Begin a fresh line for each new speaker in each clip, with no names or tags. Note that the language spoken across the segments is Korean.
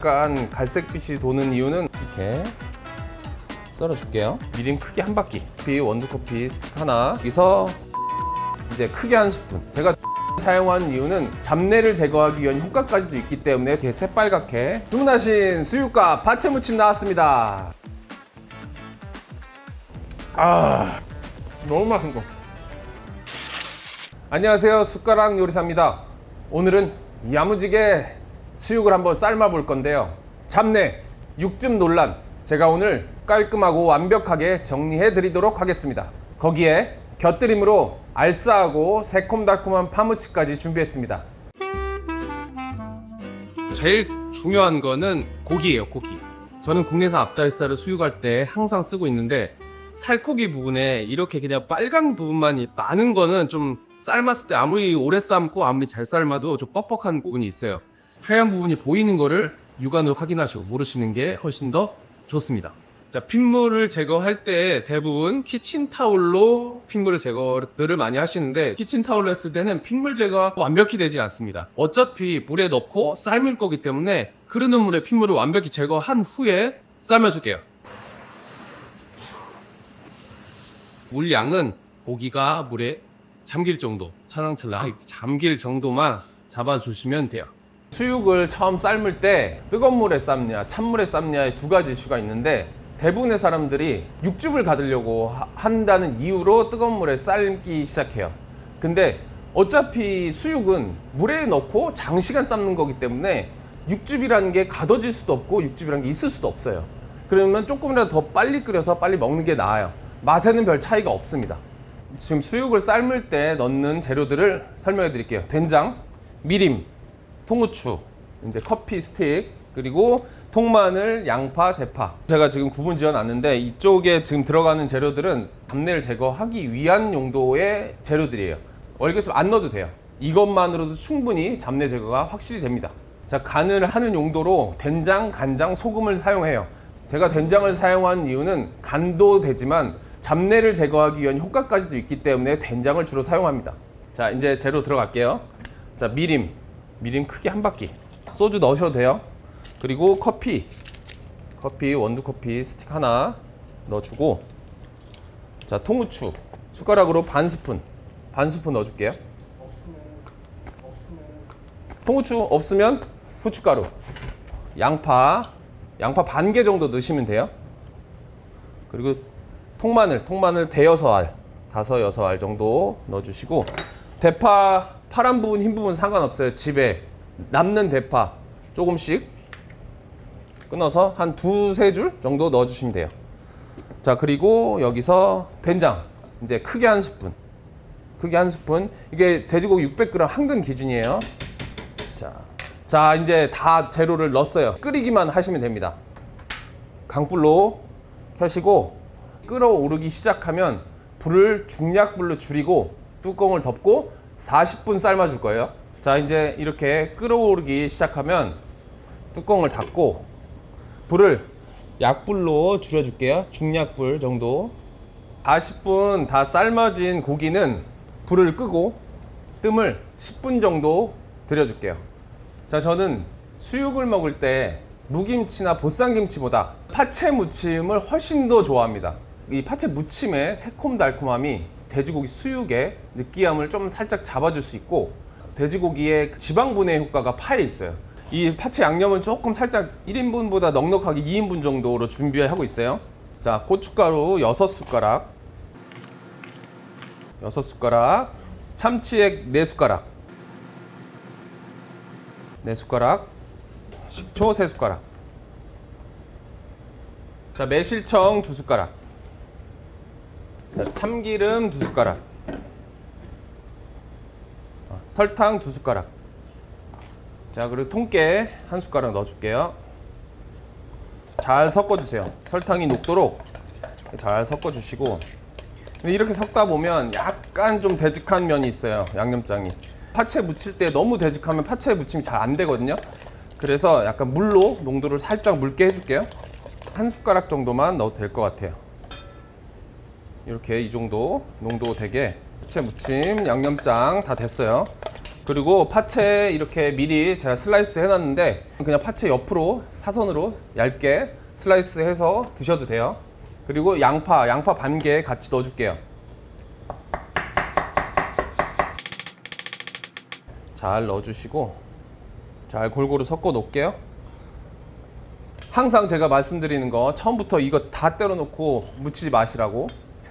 약간 갈색빛이 도는 이유는 이렇게 썰어줄게요. 미림 크게 한 바퀴, 원두커피 스틱 하나, 여기서 이제 크게 한 스푼. 제가 사용한 이유는 잡내를 제거하기 위한 효과까지도 있기 때문에 되게 새빨갛게. 주문하신 수육과 파채 무침 나왔습니다. 너무 맛있는 거. 안녕하세요, 숟가락 요리사입니다. 오늘은 야무지게 수육을 한번 삶아 볼 건데요. 잡내, 육즙 논란, 제가 오늘 깔끔하고 완벽하게 정리해 드리도록 하겠습니다. 거기에 곁들임으로 알싸하고 새콤달콤한 파무치까지 준비했습니다. 제일 중요한 거는 고기예요, 고기. 저는 국내산 앞다리살을 수육할 때 항상 쓰고 있는데 살코기 부분에 이렇게 그냥 빨간 부분만 많은 거는 좀 삶았을 때 아무리 오래 삶고 아무리 잘 삶아도 좀 뻑뻑한 부분이 있어요. 하얀 부분이 보이는 거를 육안으로 확인하시고 모르시는 게 훨씬 더 좋습니다. 자, 핏물을 제거할 때 대부분 키친타올로 핏물을 제거를 많이 하시는데, 키친타올로 했을 때는 핏물 제거가 완벽히 되지 않습니다. 어차피 물에 넣고 삶을 거기 때문에 흐르는 물에 핏물을 완벽히 제거한 후에 삶아줄게요. 물 양은 고기가 물에 잠길 정도, 찰랑찰랑 잠길 정도만 잡아주시면 돼요. 수육을 처음 삶을 때 뜨거운 물에 삶냐 찬물에 삶냐의 두 가지 이슈가 있는데, 대부분의 사람들이 육즙을 가두려고 한다는 이유로 뜨거운 물에 삶기 시작해요. 근데 어차피 수육은 물에 넣고 장시간 삶는 거기 때문에 육즙이라는 게 가둬질 수도 없고 육즙이라는 게 있을 수도 없어요. 그러면 조금이라도 더 빨리 끓여서 빨리 먹는 게 나아요. 맛에는 별 차이가 없습니다. 지금 수육을 삶을 때 넣는 재료들을 설명해 드릴게요. 된장, 미림, 통후추, 이제 커피 스틱, 그리고 통마늘, 양파, 대파. 제가 지금 구분 지어 놨는데 이쪽에 지금 들어가는 재료들은 잡내를 제거하기 위한 용도의 재료들이에요. 월계수 안 넣어도 돼요. 이것만으로도 충분히 잡내 제거가 확실히 됩니다. 자, 간을 하는 용도로 된장, 간장, 소금을 사용해요. 제가 된장을 사용한 이유는 간도 되지만 잡내를 제거하기 위한 효과까지도 있기 때문에 된장을 주로 사용합니다. 자, 이제 재료 들어갈게요. 자, 미림 크게 한 바퀴. 소주 넣으셔도 돼요. 그리고 커피 원두커피 스틱 하나 넣어주고, 자, 통후추 숟가락으로 반 스푼 넣어줄게요. 통후추 없으면 후춧가루, 양파 반 개 정도 넣으시면 돼요. 그리고 통마늘 대여섯 알, 5-6알 정도 넣어주시고, 대파 파란 부분 흰 부분 상관없어요. 집에 남는 대파 조금씩 끊어서 한 2-3줄 정도 넣어주시면 돼요. 자, 그리고 여기서 된장 이제 크게 한 스푼. 이게 돼지고기 600g 한근 기준이에요. 자, 이제 다 재료를 넣었어요. 끓이기만 하시면 됩니다. 강불로 켜시고 끓어오르기 시작하면 불을 중약불로 줄이고 뚜껑을 덮고 40분 삶아줄 거예요. 자, 이제 이렇게 끓어오르기 시작하면 뚜껑을 닫고 불을 약불로 줄여줄게요. 중약불 정도. 40분 다 삶아진 고기는 불을 끄고 뜸을 10분 정도 들여줄게요. 자, 저는 수육을 먹을 때 무김치나 보쌈김치보다 파채 무침을 훨씬 더 좋아합니다. 이 파채 무침의 새콤달콤함이 돼지고기 수육의 느끼함을 좀 살짝 잡아줄 수 있고, 돼지고기의 지방 분해 효과가 파에 있어요. 이 파채 양념은 조금 살짝 1인분보다 넉넉하게 2인분 정도로 준비하고 있어요. 자, 고춧가루 6숟가락, 참치액 4숟가락, 식초 3숟가락, 자, 매실청 2숟가락, 자, 참기름 2숟가락, 설탕 2숟가락, 자, 그리고 통깨 1숟가락 넣어줄게요. 잘 섞어주세요. 설탕이 녹도록 잘 섞어주시고, 이렇게 섞다 보면 약간 좀 되직한 면이 있어요. 양념장이 파채 무칠 때 너무 되직하면 파채 무침이 잘 안 되거든요. 그래서 약간 물로 농도를 살짝 묽게 해줄게요. 1숟가락 정도만 넣어도 될 것 같아요. 이렇게 이 정도 농도 되게 파채 무침 양념장 다 됐어요. 그리고 파채 이렇게 미리 제가 슬라이스 해놨는데 그냥 파채 옆으로 사선으로 얇게 슬라이스 해서 드셔도 돼요. 그리고 양파 반 개 같이 넣어줄게요. 잘 넣어주시고 잘 골고루 섞어 놓을게요. 항상 제가 말씀드리는 거 처음부터 이거 다 때려 놓고 묻히지 마시라고.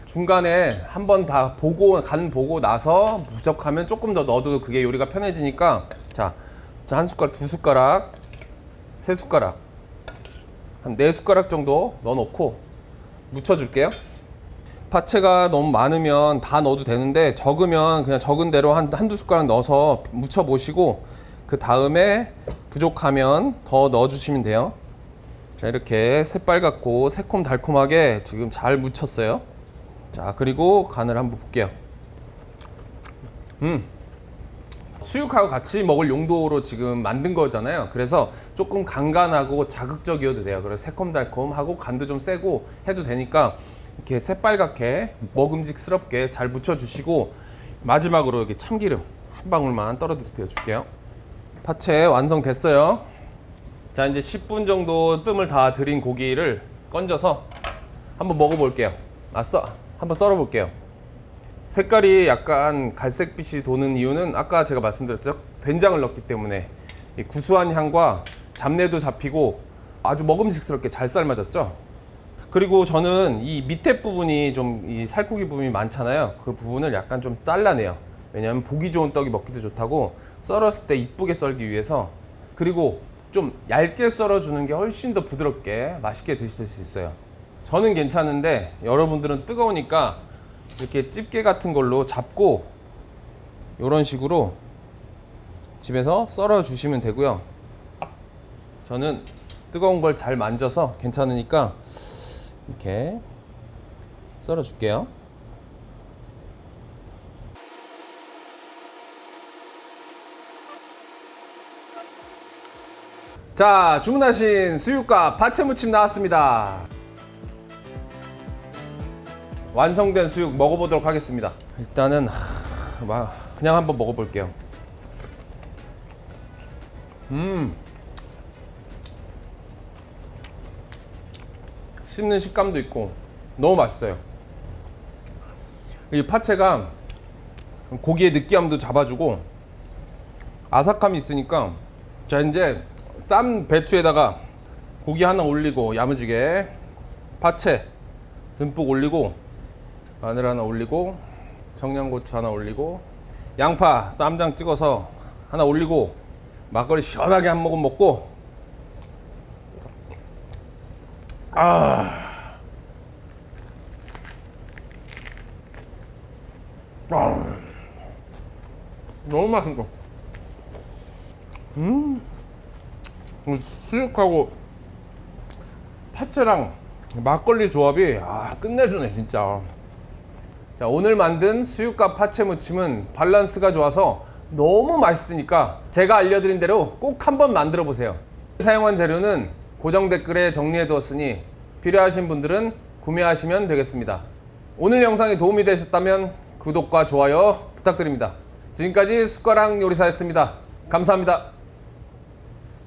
중간에 한번 다 보고 간 보고 나서 부족하면 조금 더 넣어도 그게 요리가 편해지니까. 자, 한 숟가락, 두 숟가락, 세 숟가락, 한 네 숟가락 정도 넣어 놓고 묻혀 줄게요. 파채가 너무 많으면 다 넣어도 되는데 적으면 그냥 적은 대로 한두 숟가락 넣어서 묻혀 보시고 그 다음에 부족하면 더 넣어 주시면 돼요. 자, 이렇게 새빨갛고 새콤달콤하게 지금 잘 묻혔어요. 자, 그리고 간을 한번 볼게요. 수육하고 같이 먹을 용도로 지금 만든 거잖아요. 그래서 조금 간간하고 자극적이어도 돼요. 그래서 새콤달콤하고 간도 좀 세고 해도 되니까 이렇게 새빨갛게 먹음직스럽게 잘 묻혀주시고 마지막으로 여기 참기름 한 방울만 떨어뜨려 줄게요. 파채 완성됐어요. 자, 이제 10분 정도 뜸을 다 들인 고기를 건져서 한번 먹어볼게요. 한번 썰어볼게요. 색깔이 약간 갈색빛이 도는 이유는 아까 제가 말씀드렸죠. 된장을 넣기 때문에 이 구수한 향과 잡내도 잡히고 아주 먹음직스럽게 잘 삶아졌죠. 그리고 저는 이 밑에 부분이 좀 이 살코기 부분이 많잖아요. 그 부분을 약간 좀 잘라내요. 왜냐하면 보기 좋은 떡이 먹기도 좋다고 썰었을 때 이쁘게 썰기 위해서. 그리고 좀 얇게 썰어주는 게 훨씬 더 부드럽게 맛있게 드실 수 있어요. 저는 괜찮은데 여러분들은 뜨거우니까 이렇게 집게 같은 걸로 잡고 이런 식으로 집에서 썰어 주시면 되고요. 저는 뜨거운 걸 잘 만져서 괜찮으니까 이렇게 썰어 줄게요. 자, 주문하신 수육과 파채무침 나왔습니다. 완성된 수육 먹어보도록 하겠습니다. 일단은 그냥 한번 먹어볼게요. 씹는 식감도 있고 너무 맛있어요. 이 파채가 고기의 느끼함도 잡아주고 아삭함이 있으니까. 자, 이제 쌈 배추에다가 고기 하나 올리고 야무지게 파채 듬뿍 올리고 마늘 하나 올리고 청양고추 하나 올리고 양파 쌈장 찍어서 하나 올리고 막걸리 시원하게 한 모금 먹고 너무 맛있어. 수육하고 파채랑 막걸리 조합이 끝내주네 진짜. 자, 오늘 만든 수육과 파채 무침은 밸런스가 좋아서 너무 맛있으니까 제가 알려드린 대로 꼭 한번 만들어 보세요. 사용한 재료는 고정 댓글에 정리해 두었으니 필요하신 분들은 구매하시면 되겠습니다. 오늘 영상이 도움이 되셨다면 구독과 좋아요 부탁드립니다. 지금까지 숟가락 요리사였습니다. 감사합니다.